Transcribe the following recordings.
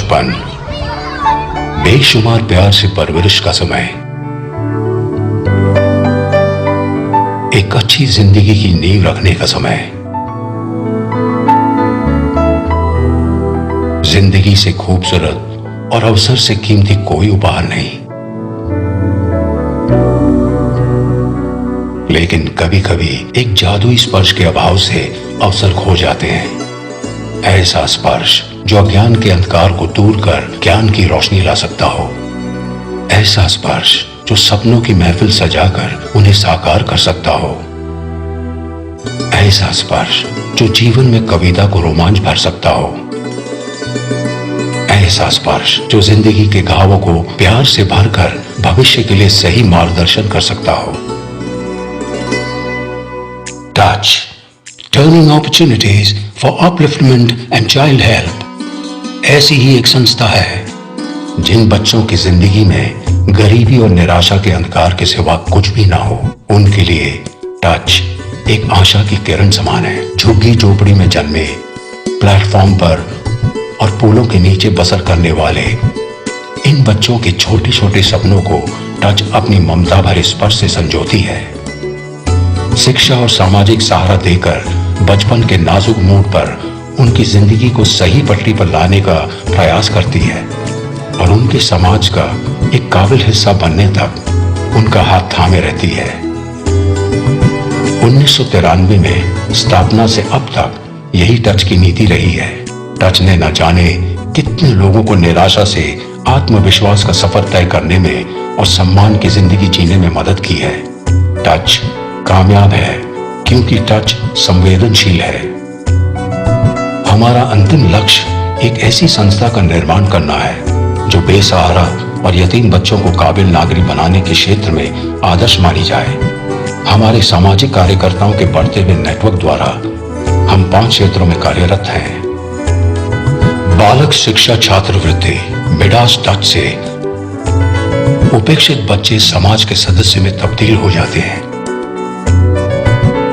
बचपन, बेशुमार प्यार से परवरिश का समय, एक अच्छी जिंदगी की नींव रखने का समय। जिंदगी से खूबसूरत और अवसर से कीमती कोई उपहार नहीं, लेकिन कभी कभी एक जादुई स्पर्श के अभाव से अवसर खो जाते हैं। ऐसा स्पर्श जो अज्ञान के अंधकार को दूर कर ज्ञान की रोशनी ला सकता हो। ऐसा स्पर्श जो सपनों की महफिल सजाकर उन्हें साकार कर सकता हो। ऐसा स्पर्श जो जीवन में कविता को रोमांच भर सकता हो। ऐसा स्पर्श जो जिंदगी के घावों को प्यार से भरकर भविष्य के लिए सही मार्गदर्शन कर सकता हो। Touch, turning opportunities for upliftment and child help. ऐसी ही एक संस्था है जिन बच्चों की जिंदगी में गरीबी और निराशा के अंधकार के सिवा कुछ भी ना हो, उनके लिए टच एक आशा की किरण समान है। झुग्गी झोपड़ी में जन्मे, प्लेटफॉर्म पर और पुलों के नीचे बसर करने वाले इन बच्चों के छोटे छोटे सपनों को टच अपनी ममता भरे स्पर्श से संजोती है। शिक्षा और सामाजिक सहारा देकर बचपन के नाजुक मोड़ पर उनकी जिंदगी को सही पटरी पर लाने का प्रयास करती है और उनके समाज का एक काबिल हिस्सा बनने तक उनका हाथ थामे रहती है। 1993 में स्थापना से अब तक यही टच की नीति रही है। टच ने न जाने कितने लोगों को निराशा से आत्मविश्वास का सफर तय करने में और सम्मान की जिंदगी जीने में मदद की है। टच कामयाब है क्योंकि टच संवेदनशील है। हमारा अंतिम लक्ष्य एक ऐसी संस्था का निर्माण करना है जो बेसहारा और यतीम बच्चों को काबिल नागरिक बनाने के क्षेत्र में आदर्श मानी जाए। हमारे सामाजिक कार्यकर्ताओं के बढ़ते हुए नेटवर्क द्वारा हम 5 क्षेत्रों में कार्यरत हैं। बालक शिक्षा छात्रवृत्ति, बिडास टच से उपेक्षित बच्चे समाज के सदस्य में तब्दील हो जाते हैं।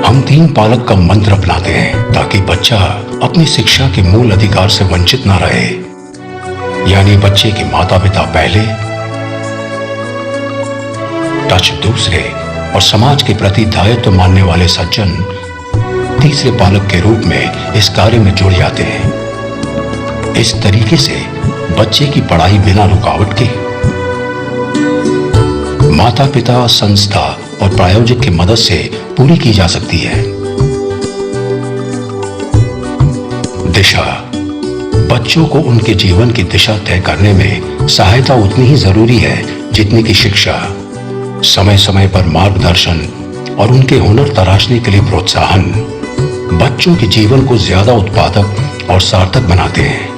हम 3 पालक का मंत्र अपनाते हैं ताकि बच्चा अपनी शिक्षा के मूल अधिकार से वंचित ना रहे। यानी बच्चे के माता पिता पहले, टच दूसरे और समाज के प्रति दायित्व मानने वाले सज्जन तीसरे पालक के रूप में इस कार्य में जुड़ जाते हैं। इस तरीके से बच्चे की पढ़ाई बिना रुकावट के माता पिता, संस्था और प्रायोजक की मदद से पूरी की जा सकती है। दिशा, बच्चों को उनके जीवन की दिशा तय करने में सहायता उतनी ही जरूरी है जितनी की शिक्षा। समय समय पर मार्गदर्शन और उनके हुनर तराशने के लिए प्रोत्साहन बच्चों के जीवन को ज्यादा उत्पादक और सार्थक बनाते हैं।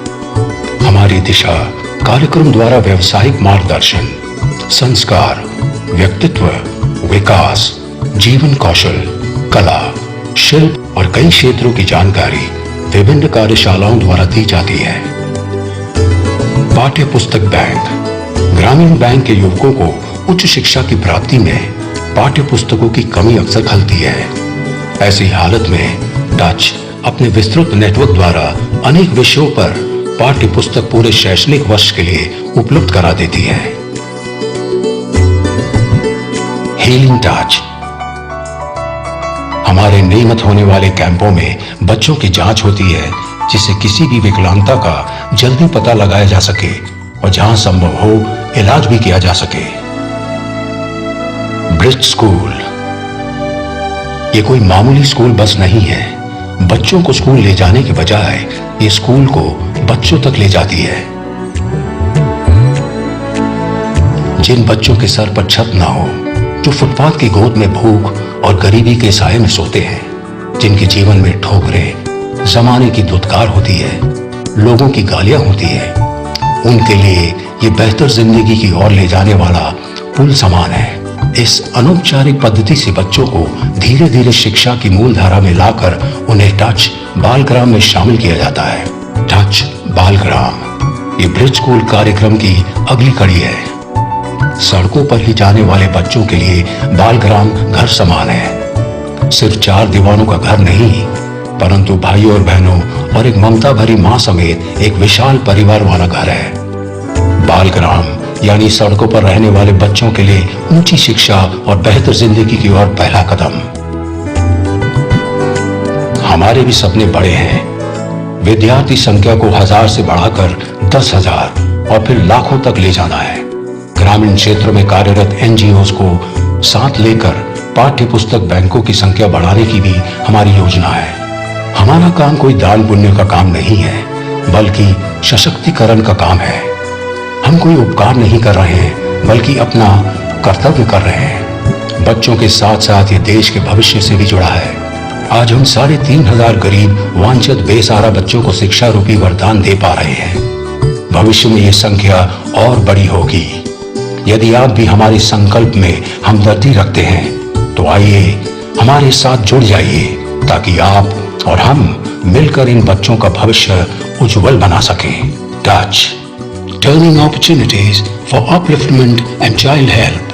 हमारी दिशा कार्यक्रम द्वारा व्यवसायिक मार्गदर्शन, संस्कार, व्यक्तित्व विकास, जीवन कौशल, कला, शिल्प और कई क्षेत्रों की जानकारी विभिन्न कार्यशालाओं द्वारा दी जाती है। पाठ्य पुस्तक बैंक, ग्रामीण बैंक के युवकों को उच्च शिक्षा की प्राप्ति में पाठ्य पुस्तकों की कमी अक्सर खलती है। ऐसी हालत में टच अपने विस्तृत नेटवर्क द्वारा अनेक विषयों पर पाठ्य पुस्तक पूरे शैक्षणिक वर्ष के लिए उपलब्ध करा देती है। हीलिंग टच, हमारे नियमित होने वाले कैंपों में बच्चों की जांच होती है जिससे किसी भी विकलांगता का जल्दी पता लगाया जा सके और जहां संभव हो इलाज भी किया जा सके। ब्रिज स्कूल, ये कोई मामूली स्कूल बस नहीं है। बच्चों को स्कूल ले जाने के बजाय ये स्कूल को बच्चों तक ले जाती है। जिन बच्चों के सर पर छत ना हो, जो फुटपाथ की गोद में भूख और गरीबी के साये में सोते हैं, जिनके जीवन में ठोकरें, जमाने की धुतकार होती है, लोगों की गालियां होती है, उनके लिए ये बेहतर जिंदगी की ओर ले जाने वाला पुल समान है। इस अनौपचारिक पद्धति से बच्चों को धीरे धीरे शिक्षा की मूल धारा में लाकर उन्हें टच बालग्राम में शामिल किया जाता है। टच बालग्राम ये ब्रिज स्कूल कार्यक्रम की अगली कड़ी है। सड़कों पर ही जाने वाले बच्चों के लिए बालग्राम घर समान है। सिर्फ 4 दीवारों का घर नहीं, परंतु भाइयों और बहनों और एक ममता भरी माँ समेत एक विशाल परिवार वाला घर है। बालग्राम यानी सड़कों पर रहने वाले बच्चों के लिए ऊंची शिक्षा और बेहतर जिंदगी की ओर पहला कदम। हमारे भी सपने बड़े हैं। विद्यार्थी संख्या को 1000 से बढ़ाकर 10,000 और फिर लाखों तक ले जाना है। ग्रामीण क्षेत्रों में कार्यरत एनजीओज को साथ लेकर पाठ्य पुस्तक बैंकों की संख्या बढ़ाने की भी हमारी योजना है। हमारा काम कोई दान पुण्य का काम नहीं है, बल्कि सशक्तिकरण का काम है। हम कोई उपकार नहीं कर रहे हैं, बल्कि अपना कर्तव्य कर रहे हैं। बच्चों के साथ साथ ये देश के भविष्य से भी जुड़ा है। आज हम 3,500 गरीब वांछित बेसहारा बच्चों को शिक्षा रूपी वरदान दे पा रहे हैं। भविष्य में ये संख्या और बड़ी होगी। यदि आप भी हमारे संकल्प में हमदर्दी रखते हैं तो आइए हमारे साथ जुड़ जाइए, ताकि आप और हम मिलकर इन बच्चों का भविष्य उज्जवल बना सकें। Touch, turning opportunities for upliftment and child health.